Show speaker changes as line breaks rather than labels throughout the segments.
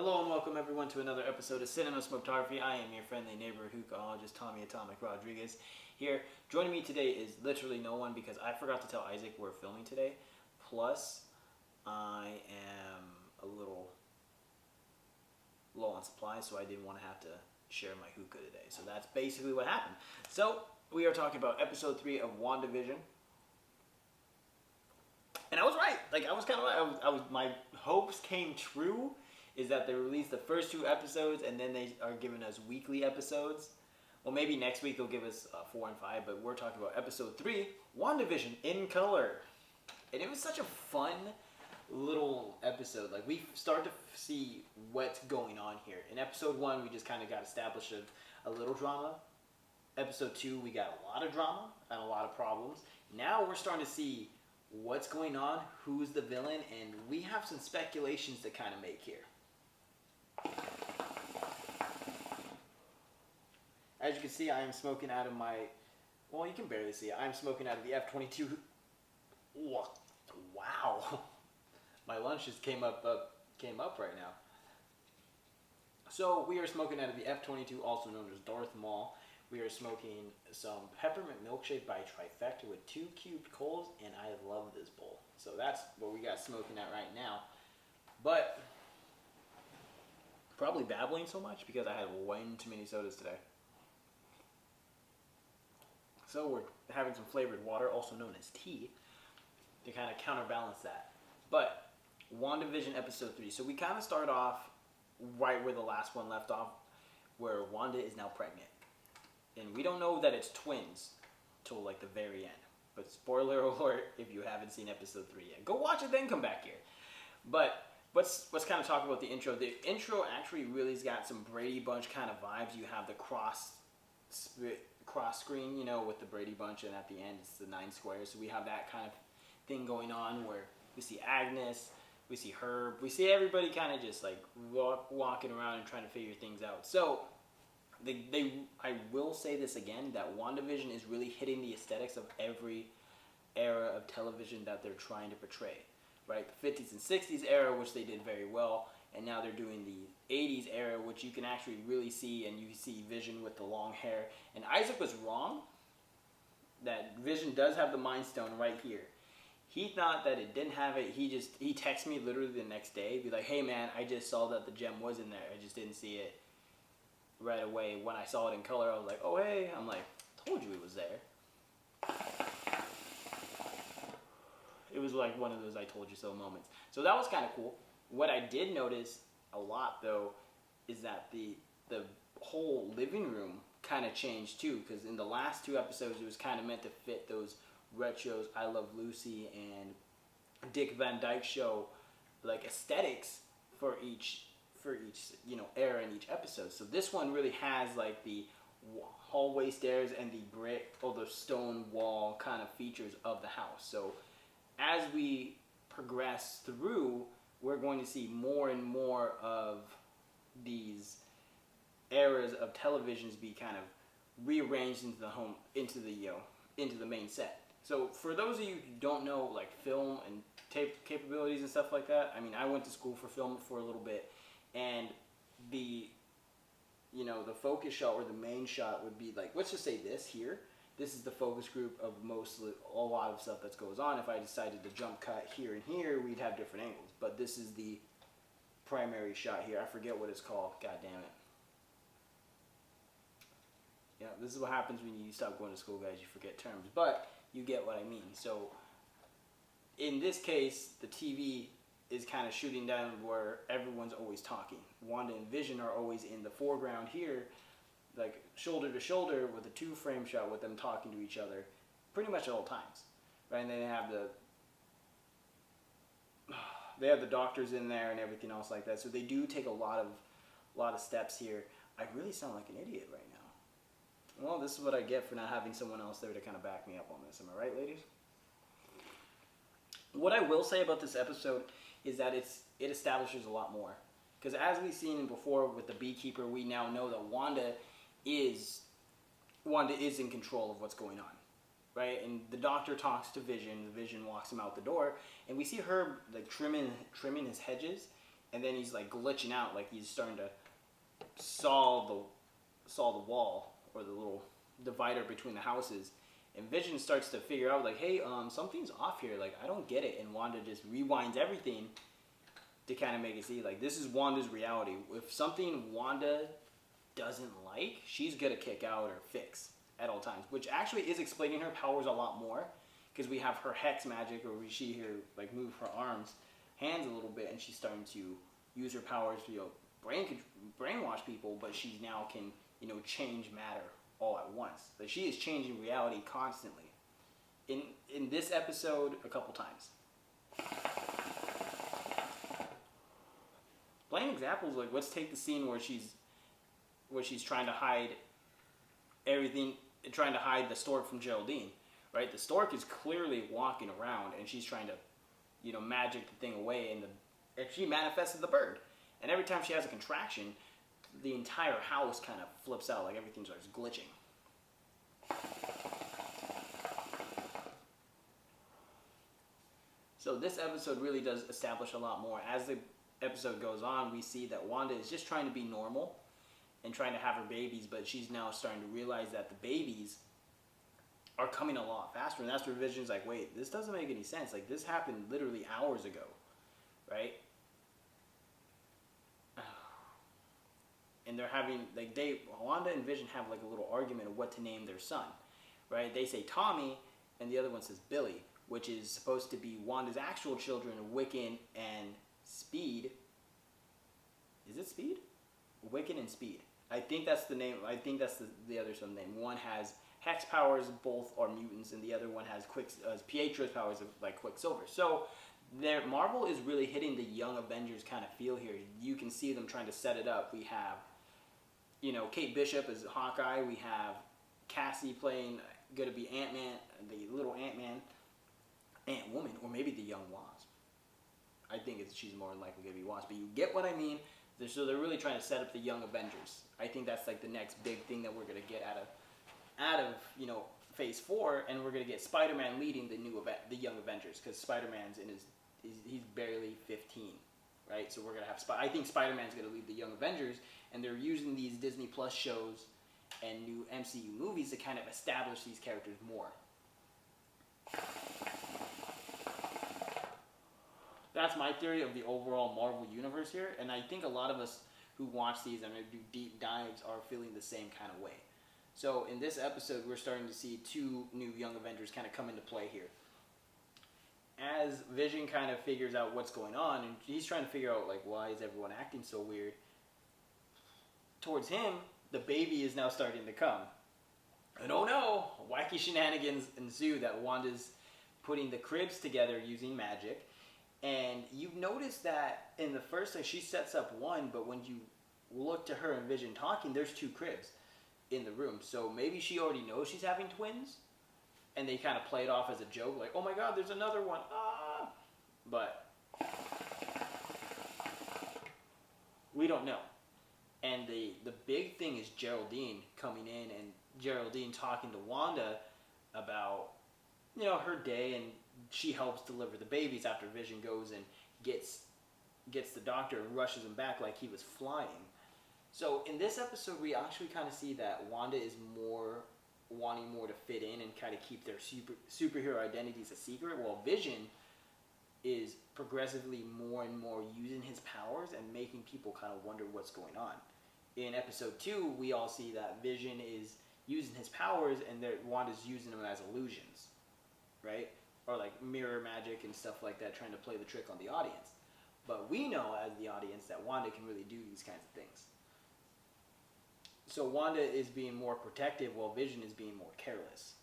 Hello and welcome everyone to another episode of Cinema Smoketography. I am your friendly neighborhood hookahologist Tommy Atomic Rodriguez here. Joining me today is literally no one because I forgot to tell Isaac we're filming today. Plus, I am a little low on supplies, so I didn't want to have to share my hookah today. So that's basically what happened. So we are talking about episode 3 of WandaVision. And I was right. I was kind of right. My hopes came true. Is that they released the first 2 episodes and then they are giving us weekly episodes. Well, maybe next week they'll give us 4 and 5, but we're talking about episode 3, WandaVision in color. And it was such a fun little episode. We start to see what's going on here. In episode 1, we just kind of got established of a little drama. Episode 2, we got a lot of drama and a lot of problems. Now we're starting to see what's going on, who's the villain, and we have some speculations to kind of make here. As you can see, I am smoking out of my, well, you can barely see it. I'm smoking out of the F-22. Wow. My lunch just came up right now. So we are smoking out of the F-22, also known as Darth Maul. We are smoking some peppermint milkshake by Trifecta with 2 cubed coals, and I love this bowl. So that's what we got smoking at right now. But probably babbling so much because I had way too many sodas today. So we're having some flavored water, also known as tea, to kind of counterbalance that. But WandaVision episode 3. So we kind of start off right where the last one left off, where Wanda is now pregnant. And we don't know that it's twins till the very end. But spoiler alert if you haven't seen episode 3 yet. Go watch it, then come back here. But let's kind of talk about the intro. The intro actually really's got some Brady Bunch kind of vibes. You have the cross screen, with the Brady Bunch, and at the end it's the 9 squares. So we have that kind of thing going on where we see Agnes, we see Herb, we see everybody kind of just walking around and trying to figure things out. So I will say this again, that WandaVision is really hitting the aesthetics of every era of television that they're trying to portray. Right, the 50s and 60s era, which they did very well, and now they're doing the 80s era, which you can actually really see, and you see Vision with the long hair. And Isaac was wrong, that Vision does have the Mind Stone right here. He thought that it didn't have it. He texted me literally the next day, be like, hey man, I just saw that the gem was in there. I just didn't see it right away. When I saw it in color, I was like, oh hey. I'm like, told you it was there. It was like one of those I told you so moments. So that was kind of cool. What I did notice a lot though is that the whole living room kind of changed too, because in the last 2 episodes it was kind of meant to fit those retros, I Love Lucy and Dick Van Dyke Show aesthetics for each era in each episode. So this one really has the hallway stairs and the brick or the stone wall kind of features of the house. So as we progress through, we're going to see more and more of these eras of televisions be kind of rearranged into the main set. So for those of you who don't know film and tape capabilities and stuff like that, I mean, I went to school for film for a little bit, and the focus shot or the main shot would be let's just say this here. This is the focus group of a lot of stuff that goes on. If I decided to jump cut here and here, we'd have different angles. But this is the primary shot here. I forget what it's called. God damn it. Yeah, this is what happens when you stop going to school, guys. You forget terms. But you get what I mean. So in this case, the TV is kind of shooting down where everyone's always talking. Wanda and Vision are always in the foreground here, shoulder to shoulder with a 2-frame shot with them talking to each other pretty much at all times, right? And then they have the doctors in there and everything else like that. So they do take a lot of steps here. I really sound like an idiot right now. Well, this is what I get for not having someone else there to kind of back me up on this. Am I right, ladies? What I will say about this episode is that it establishes a lot more. Because as we've seen before with the beekeeper, we now know that Wanda is in control of what's going on, right? And the doctor talks to Vision. The Vision walks him out the door, and we see her trimming his hedges, and then he's like glitching out, like he's starting to saw the wall or the little divider between the houses. And Vision starts to figure out like, hey, something's off here. Like I don't get it. And Wanda just rewinds everything to kind of make it see like this is Wanda's reality. If something Wanda doesn't like, she's gonna kick out or fix at all times, which actually is explaining her powers a lot more because we have her hex magic, or we see her like move her hands a little bit, and she's starting to use her powers to brainwash people, but she now can change matter all at once. Like she is changing reality constantly. In this episode, a couple times. Plain examples, like let's take the scene where she's trying to hide everything, trying to hide the stork from Geraldine, right? The stork is clearly walking around, and she's trying to, magic the thing away, and she manifested the bird. And every time she has a contraction, the entire house kind of flips out, like everything starts glitching. So this episode really does establish a lot more. As the episode goes on, we see that Wanda is just trying to be normal and trying to have her babies, but she's now starting to realize that the babies are coming a lot faster. And that's where Vision's like, wait, this doesn't make any sense. Like, this happened literally hours ago, right? And they're having, like, Wanda and Vision have, like, a little argument of what to name their son, right? They say Tommy, and the other one says Billy, which is supposed to be Wanda's actual children, Wiccan and Speed. Is it Speed? Wiccan and Speed. I think that's the name. I think that's the other son's name. One has hex powers, both are mutants, and the other one has Pietro's powers of like Quicksilver. So Marvel is really hitting the Young Avengers kind of feel here. You can see them trying to set it up. We have, Kate Bishop as Hawkeye. We have Cassie playing, going to be Ant-Man, the little Ant-Man, Ant-Woman, or maybe the Young Wasp. I think she's more than likely going to be Wasp, but you get what I mean. So they're really trying to set up the Young Avengers. I think that's like the next big thing that we're going to get out of Phase 4, and we're going to get Spider-Man leading the Young Avengers, because Spider-Man's he's barely 15, right? So we're going to have I think Spider-Man's going to lead the Young Avengers, and they're using these Disney Plus shows and new MCU movies to kind of establish these characters more. That's my theory of the overall Marvel universe here, and I think a lot of us who watch these and do deep dives are feeling the same kind of way. So in this episode, we're starting to see two new Young Avengers kind of come into play here. As Vision kind of figures out what's going on, and he's trying to figure out, like, why is everyone acting so weird? Towards him, the baby is now starting to come. And oh no, wacky shenanigans ensue that Wanda's putting the cribs together using magic. And you've noticed that in the first time she sets up one, but when you look to her and Vision talking, there's two cribs in the room. So maybe she already knows she's having twins, and they kind of play it off as a joke, like, oh my god, there's another one. Ah! But we don't know. And the big thing is Geraldine coming in, and Geraldine talking to Wanda about, her day, and she helps deliver the babies after Vision goes and gets the doctor and rushes him back like he was flying. So in this episode, we actually kind of see that Wanda is wanting more to fit in and kind of keep their superhero identities a secret, while Vision is progressively more and more using his powers and making people kind of wonder what's going on. In episode 2, we all see that Vision is using his powers and that Wanda's using them as illusions, right? Or like mirror magic and stuff like that, trying to play the trick on the audience. But we know as the audience that Wanda can really do these kinds of things. So Wanda is being more protective while Vision is being more careless.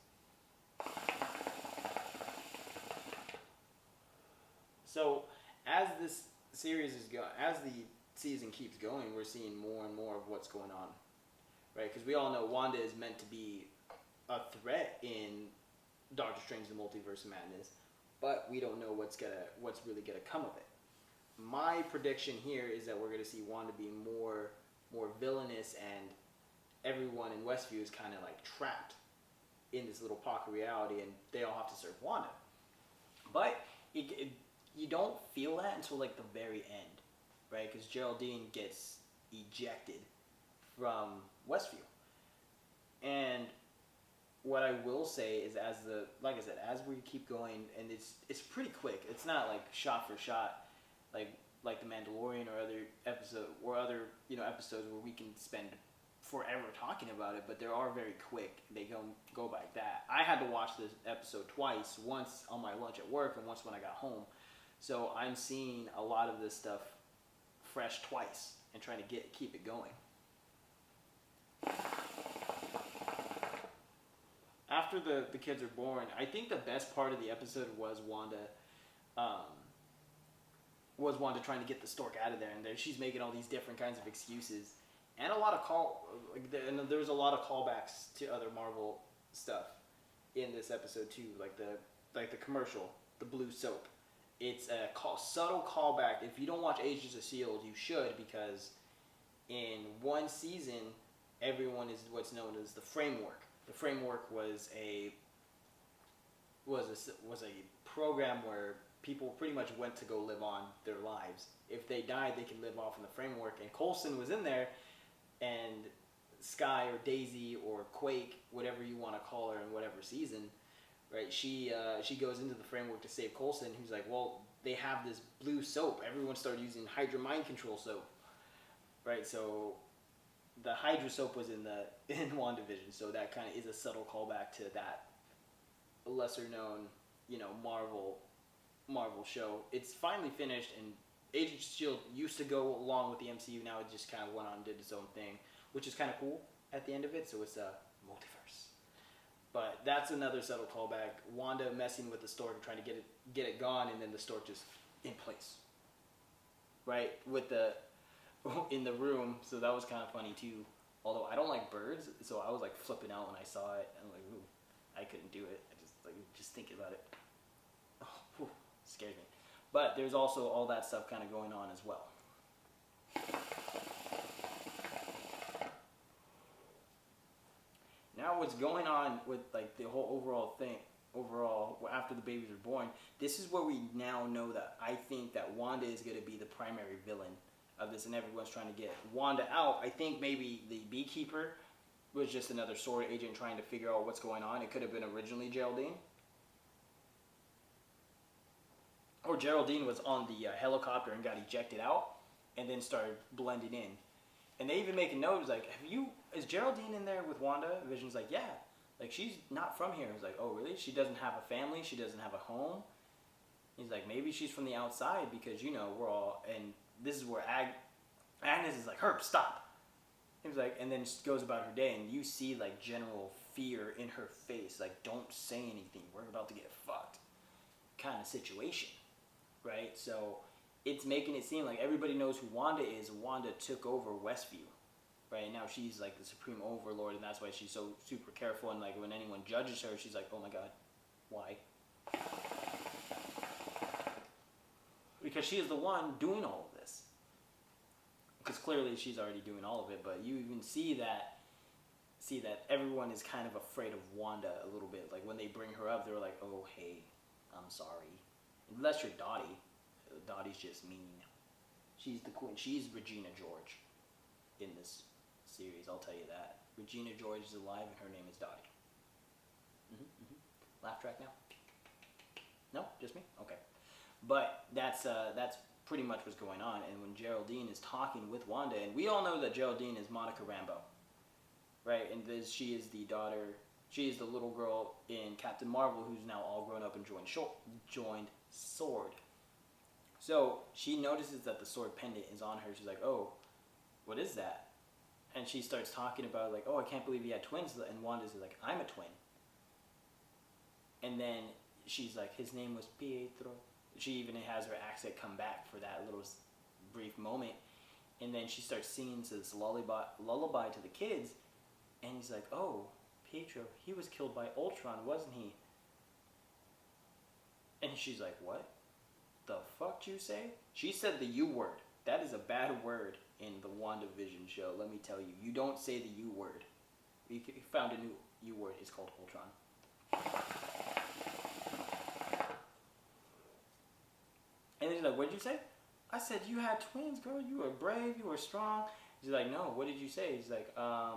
So as this series as the season keeps going, we're seeing more and more of what's going on, right? Because we all know Wanda is meant to be a threat in Doctor Strange: The Multiverse of Madness, but we don't know what's really gonna come of it. My prediction here is that we're gonna see Wanda being more villainous, and everyone in Westview is kind of like trapped in this little pocket reality, and they all have to serve Wanda. But you don't feel that until like the very end, right? Because Geraldine gets ejected from Westview. And what I will say is, like I said, as we keep going, and it's pretty quick. It's not like shot for shot, like the Mandalorian or other episodes where we can spend forever talking about it. But they are very quick. They go by that. I had to watch this episode twice. Once on my lunch at work, and once when I got home. So I'm seeing a lot of this stuff fresh twice and trying to keep it going. After the kids are born, I think the best part of the episode was Wanda trying to get the stork out of there, and she's making all these different kinds of excuses, and there was a lot of callbacks to other Marvel stuff in this episode too, like the commercial, the blue soap. It's a subtle callback. If you don't watch Agents of S.H.I.E.L.D., you should, because in one season, everyone is what's known as the Framework. The Framework was a program where people pretty much went to go live on their lives. If they died, they could live off in the Framework. And Coulson was in there, and Sky or Daisy or Quake, whatever you want to call her in whatever season, right? She goes into the Framework to save Coulson, who's like, well, they have this blue soap. Everyone started using Hydra mind control soap, right? So the Hydra soap was in WandaVision, so that kind of is a subtle callback to that lesser known, Marvel show. It's finally finished, and Agents of S.H.I.E.L.D. used to go along with the MCU. Now it just kind of went on and did its own thing, which is kind of cool at the end of it. So it's a multiverse. But that's another subtle callback. Wanda messing with the stork and trying to get it gone, and then the stork just in place, right, in the room. So that was kind of funny too. Although I don't like birds, so I was like flipping out when I saw it, and like, ooh, I couldn't do it. I just thinking about it, scared me. But there's also all that stuff kind of going on as well. Now what's going on with like the whole overall after the babies are born, this is where we now know that I think that Wanda is going to be the primary villain of this, and everyone's trying to get Wanda out. I think maybe the beekeeper was just another sword agent trying to figure out what's going on. It could have been originally Geraldine. Or Geraldine was on the helicopter and got ejected out and then started blending in. And they even make a note, like, is Geraldine in there with Wanda? Vision's like, yeah. Like, she's not from here. He's like, oh, really? She doesn't have a family? She doesn't have a home? He's like, maybe she's from the outside because, we're all, and this is where Agnes is like, Herb, stop. He was like, and then she goes about her day, and you see, like, general fear in her face. Like, don't say anything. We're about to get fucked kind of situation, right? So it's making it seem like everybody knows who Wanda is. Wanda took over Westview, right? And now she's, like, the supreme overlord, and that's why she's so super careful. And, like, when anyone judges her, she's like, oh, my God, why? Because she is the one doing all of this. Because clearly she's already doing all of it, but you even see that everyone is kind of afraid of Wanda a little bit. Like when they bring her up, they're like, "Oh, hey, I'm sorry." Unless you're Dottie. Dottie's just mean. She's the queen. She's Regina George in this series. I'll tell you that. Regina George is alive, and her name is Dottie. Laugh track now? No, just me. Okay. But that's pretty much what's going on. And when Geraldine is talking with Wanda, and we all know that Geraldine is Monica Rambeau, right? And she is the daughter, she is the little girl in Captain Marvel who's now all grown up and joined SWORD. So she notices that the sword pendant is on her. She's like, oh, what is that? And she starts talking about like, oh, I can't believe he had twins. And Wanda's like, I'm a twin. And then she's like, his name was Pietro. She even has her accent come back for that little brief moment. And then she starts singing this lullaby to the kids. And he's like, oh, Pietro, he was killed by Ultron, wasn't he? And she's like, what? The fuck you say? She said the U word. That is a bad word in the WandaVision show, let me tell you. You don't say the U word. We found a new U word. It's called Ultron. And he's like, what did you say? I said, you had twins, girl. You were brave. You were strong. She's like, no, what did you say? He's like, I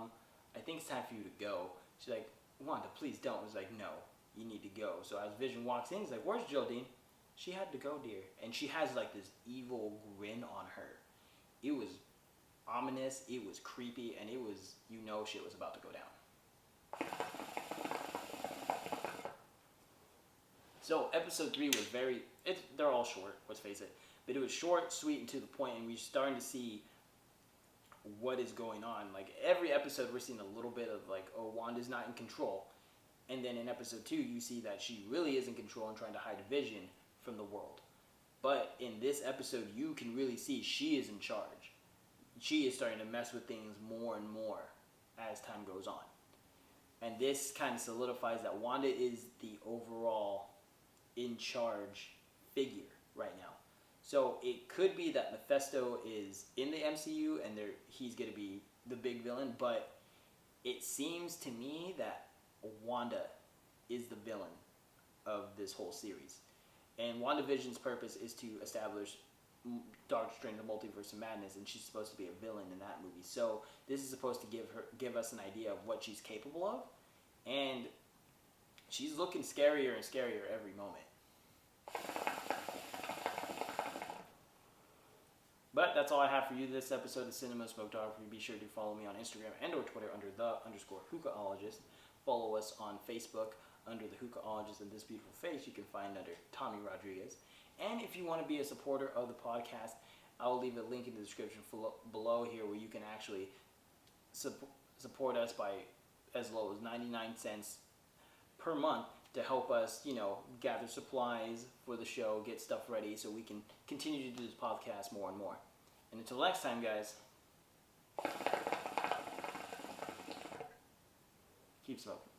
think it's time for you to go. She's like, Wanda, please don't. He's like, no, you need to go. So as Vision walks in, he's like, where's Geraldine? She had to go, dear. And she has like this evil grin on her. It was ominous, it was creepy, and it was, shit was about to go down. So episode 3 was they're all short, let's face it. But it was short, sweet, and to the point, and we're starting to see what is going on. Like, every episode we're seeing a little bit of like, oh, Wanda's not in control. And then in episode 2, you see that she really is in control and trying to hide Vision from the world. But in this episode, you can really see she is in charge. She is starting to mess with things more and more as time goes on. And this kind of solidifies that Wanda is the overall in charge figure right now. So it could be that Mephisto is in the MCU and he's going to be the big villain, but it seems to me that Wanda is the villain of this whole series. And WandaVision's purpose is to establish Doctor Strange, the Multiverse of Madness, and she's supposed to be a villain in that movie. So this is supposed to give us an idea of what she's capable of, and she's looking scarier and scarier every moment. But that's all I have for you this episode of Cinema Smokeography. Be sure to follow me on Instagram and or Twitter under _hookahologist. Follow us on Facebook under the Hookahologist, and this beautiful face you can find under Tommy Rodriguez. And if you want to be a supporter of the podcast, I will leave a link in the description below here where you can actually support us by as low as 99 cents per month to help us, gather supplies for the show, get stuff ready so we can continue to do this podcast more and more. And until next time, guys, keep smoking.